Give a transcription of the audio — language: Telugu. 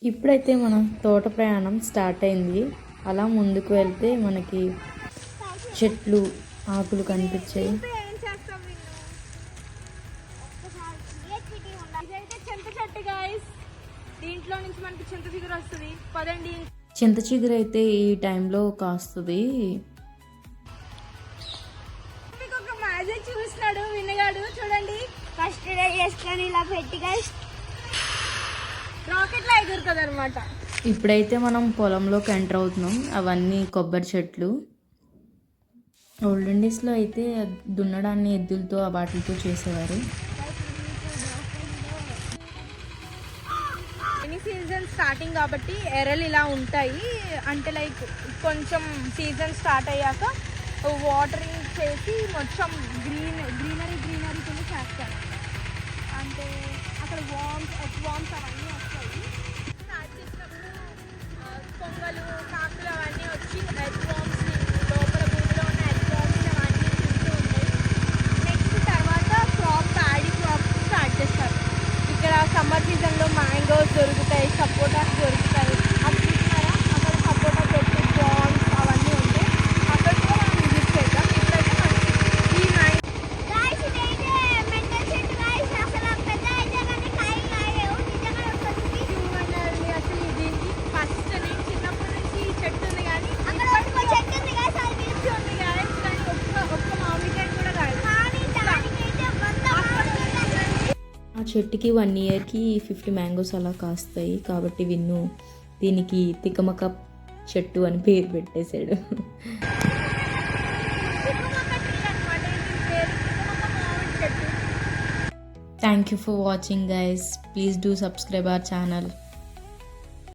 ఇప్పుడైతే మన తోట ప్రయాణం స్టార్ట్ అయింది. అలా ముందుకు వెళ్తే మనకి చెట్లు ఆకులు కనిపించాయి. దీంట్లో నుంచి మనకి చింత చిగురు వస్తుంది. పదండి. చింత చిగురు అయితే ఈ టైంలో కాస్తుంది. మీకు ఒక మ్యాజిక్ చూస్తున్నాడు విన్నగాడు, చూడండి. ఫస్ట్ డే చేసుకొని ఇలా పెట్టి రాకెట్ లా ఎగురుతుంది అనమాట. ఇప్పుడైతే మనం పొలంలోకి ఎంటర్ అవుతున్నాం. అవన్నీ కొబ్బరి చెట్లు. ఓల్డెన్ డేస్లో అయితే దున్నడాన్ని ఎద్దులతో వాటితో చేసేవారు. ఎనీ సీజన్ స్టార్టింగ్ కాబట్టి ఎర్రలు ఇలా ఉంటాయి. అంటే లైక్ కొంచెం సీజన్ స్టార్ట్ అయ్యాక వాటరింగ్ చేసి మొత్తం గ్రీనరీ కింద చేస్తారు. అంటే అక్కడ వామ్స్ అవన్నీ వస్తాయి. స్టార్ట్ చేసినప్పుడు కొంగలు కాకులు అవన్నీ వచ్చి ఎగ్ వామ్స్ని లోపల భూమిలో ఉన్న ఎగ్ వామ్స్ని అవన్నీ తింటూ ఉంటాయి. నెక్స్ట్ తర్వాత ప్యాడీ క్రాప్ స్టార్ట్ చేస్తారు. ఇక్కడ సమ్మర్ సీజన్లో మ్యాంగోస్ దొరుకుతాయి, సపోటాస్ దొరుకుతాయి. అది చూస్తున్నారా, అక్కడ సపోటా చెట్టు బాన్స్ అవన్నీ ఉంటాయి. అక్కడ కూడా మనం విజిట్ చేద్దాం. ఇప్పుడైతే మనకి ఈ అసలు దీనికి ఫస్ట్ నేను చిన్నప్పటి నుంచి ఈ చెట్టు ఉంది, కానీ ఉంది కానీ ఒక్క మామిడికాయ కూడా కాదు. ఆ చెట్టుకి 1 ఇయర్కి 50 మ్యాంగోస్ అలా కాస్తాయి. కాబట్టి విన్ను దీనికి తికమక చెట్టు అని పేరు పెట్టేశాడు. Thank you for watching, guys. Please do subscribe our channel.